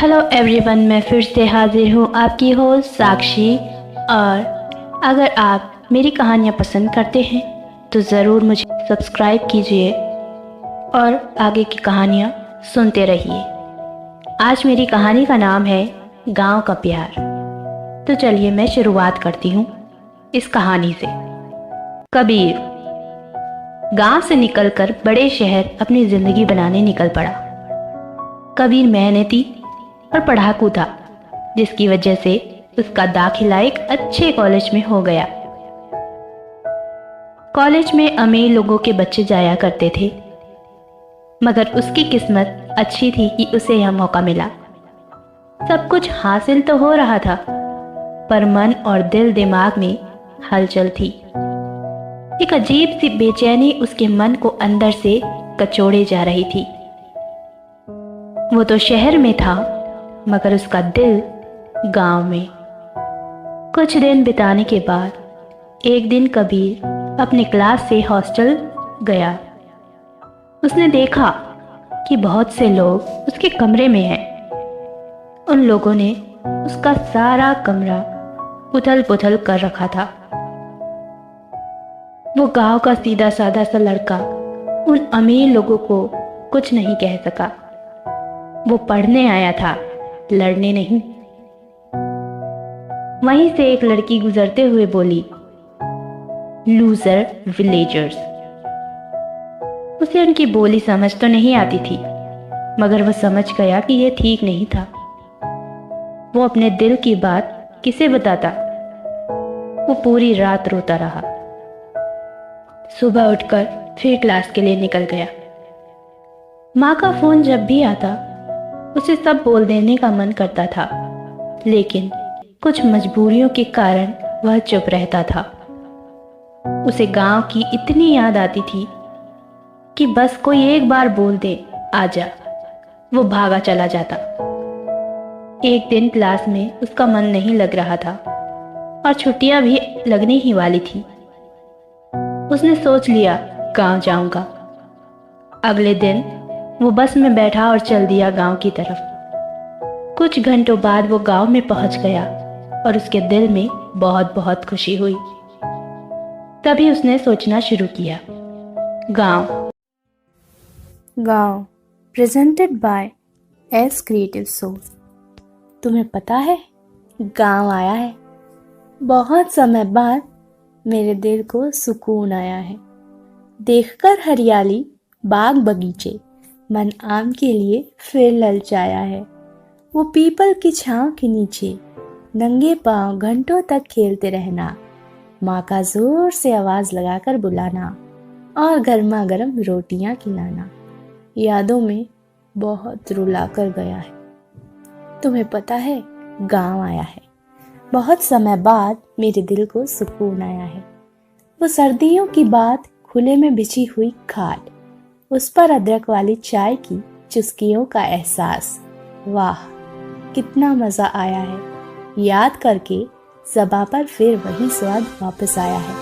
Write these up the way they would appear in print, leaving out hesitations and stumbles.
Hello everyone, मैं फिर से हाजिर हूँ आपकी होस्ट साक्षी। और अगर आप मेरी कहानियाँ पसंद करते हैं तो ज़रूर मुझे सब्सक्राइब कीजिए और आगे की कहानियाँ सुनते रहिए। आज मेरी कहानी का नाम है गांव का प्यार। तो चलिए मैं शुरुआत करती हूँ इस कहानी से। कबीर गांव से निकलकर बड़े शहर अपनी ज़िंदगी बनाने निकल पड़ा। कबीर मेहनती और पढ़ाकू था, जिसकी वजह से उसका दाखिला एक अच्छे कॉलेज में हो गया। कॉलेज में अमीर लोगों के बच्चे जाया करते थे, मगर उसकी किस्मत अच्छी थी कि उसे यह मौका मिला। सब कुछ हासिल तो हो रहा था, पर मन और दिल दिमाग में हलचल थी। एक अजीब सी बेचैनी उसके मन को अंदर से कचोड़े जा रही थी। वो तो शहर में था, मगर उसका दिल गांव में। कुछ दिन बिताने के बाद एक दिन कबीर अपने क्लास से हॉस्टल गया। उसने देखा कि बहुत से लोग उसके कमरे में हैं। उन लोगों ने उसका सारा कमरा उथल पुथल कर रखा था। वो गांव का सीधा साधा सा लड़का उन अमीर लोगों को कुछ नहीं कह सका। वो पढ़ने आया था, लड़ने नहीं। वहीं से एक लड़की गुजरते हुए बोली, लूजर विलेजर्स। उसे उनकी बोली समझ तो नहीं आती थी, मगर वह समझ गया कि यह ठीक नहीं था। वो अपने दिल की बात किसे बताता। वो पूरी रात रोता रहा। सुबह उठकर फिर क्लास के लिए निकल गया। माँ का फोन जब भी आता उसे सब बोल देने का मन करता था, लेकिन कुछ मजबूरियों के कारण वह चुप रहता था। उसे गांव की इतनी याद आती थी कि बस कोई एक बार बोल दे आजा, वो भागा चला जाता। एक दिन क्लास में उसका मन नहीं लग रहा था और छुट्टियां भी लगने ही वाली थी। उसने सोच लिया गांव जाऊंगा। अगले दिन वो बस में बैठा और चल दिया गांव की तरफ। कुछ घंटों बाद वो गांव में पहुंच गया और उसके दिल में बहुत बहुत खुशी हुई। तभी उसने सोचना शुरू किया। Gaon presented by S Creative Soul. तुम्हें पता है, गांव आया है। बहुत समय बाद मेरे दिल को सुकून आया है। देखकर हरियाली, बाग बगीचे, मन आम के लिए फिर ललचाया है। वो पीपल की छांव के नीचे नंगे पांव घंटों तक खेलते रहना, माँ का जोर से आवाज लगाकर बुलाना और गर्मा गर्म रोटियां खिलाना यादों में बहुत रुला कर गया है। तुम्हें पता है, गांव आया है। बहुत समय बाद मेरे दिल को सुकून आया है। वो सर्दियों की बात, खुले में बिछी हुई खाट, उस पर अदरक वाली चाय की चुस्कियों का एहसास, वाह कितना मजा आया है। याद करके ज़बां पर फिर वही स्वाद वापस आया है।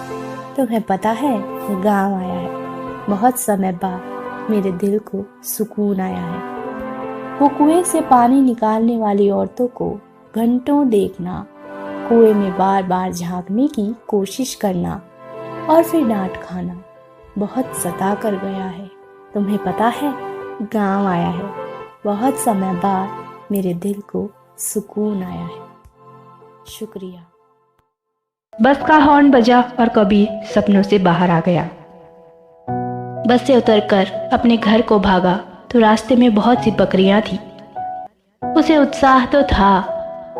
तुम्हें पता है, गांव आया है। बहुत समय बाद मेरे दिल को सुकून आया है। वो कुएं से पानी निकालने वाली औरतों को घंटों देखना, कुएं में बार बार झांकने की कोशिश करना और फिर डांट खाना बहुत सता कर गया है। तुम्हें पता है, गांव आया है। बहुत समय बाद मेरे दिल को सुकून आया है। शुक्रिया। बस का हॉर्न बजा और कबीर सपनों से बाहर आ गया। बस से उतरकर अपने घर को भागा तो रास्ते में बहुत सी बकरियां थी। उसे उत्साह तो था,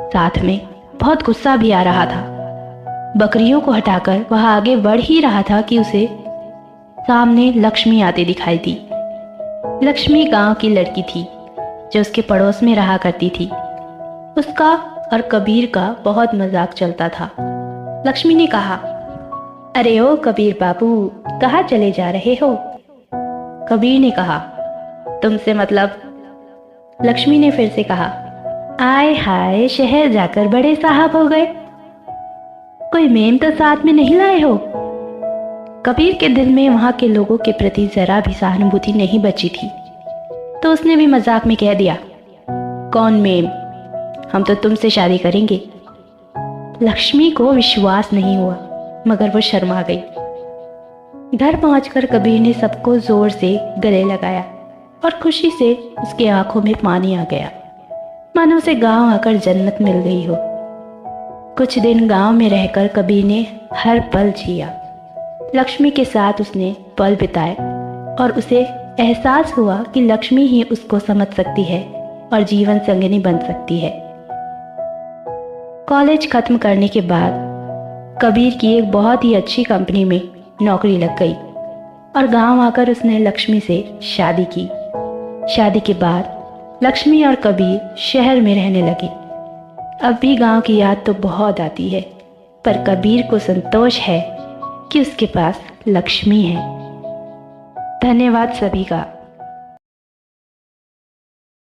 साथ में बहुत गुस्सा भी आ रहा था। बकरियों को हटाकर वह आगे बढ़ ही रहा था कि उसे सामने लक्ष्मी आती दिखाई दी। लक्ष्मी गांव की लड़की थी जो उसके पड़ोस में रहा करती थी। उसका और कबीर का बहुत मजाक चलता था। लक्ष्मी ने कहा, अरे ओ कबीर बाबू, कहाँ चले जा रहे हो? कबीर ने कहा, तुमसे मतलब। लक्ष्मी ने फिर से कहा, आय हाय, शहर जाकर बड़े साहब हो गए। कोई मेम तो साथ में नहीं लाए हो? कबीर के दिल में वहां के लोगों के प्रति जरा भी सहानुभूति नहीं बची थी, तो उसने भी मजाक में कह दिया, कौन मेम, हम तो तुमसे शादी करेंगे। लक्ष्मी को विश्वास नहीं हुआ, मगर वो शर्मा गई। घर पहुंचकर कबीर ने सबको जोर से गले लगाया और खुशी से उसकी आंखों में पानी आ गया, मानो उसे गांव आकर जन्नत मिल गई हो। कुछ दिन गांव में रहकर कबीर ने हर पल जिया। लक्ष्मी के साथ उसने पल बिताए और उसे एहसास हुआ कि लक्ष्मी ही उसको समझ सकती है और जीवन संगिनी बन सकती है। कॉलेज खत्म करने के बाद कबीर की एक बहुत ही अच्छी कंपनी में नौकरी लग गई और गांव आकर उसने लक्ष्मी से शादी की। शादी के बाद लक्ष्मी और कबीर शहर में रहने लगे। अब भी गांव की याद तो बहुत आती है, पर कबीर को संतोष है कि उसके पास लक्ष्मी है। धन्यवाद सभी का।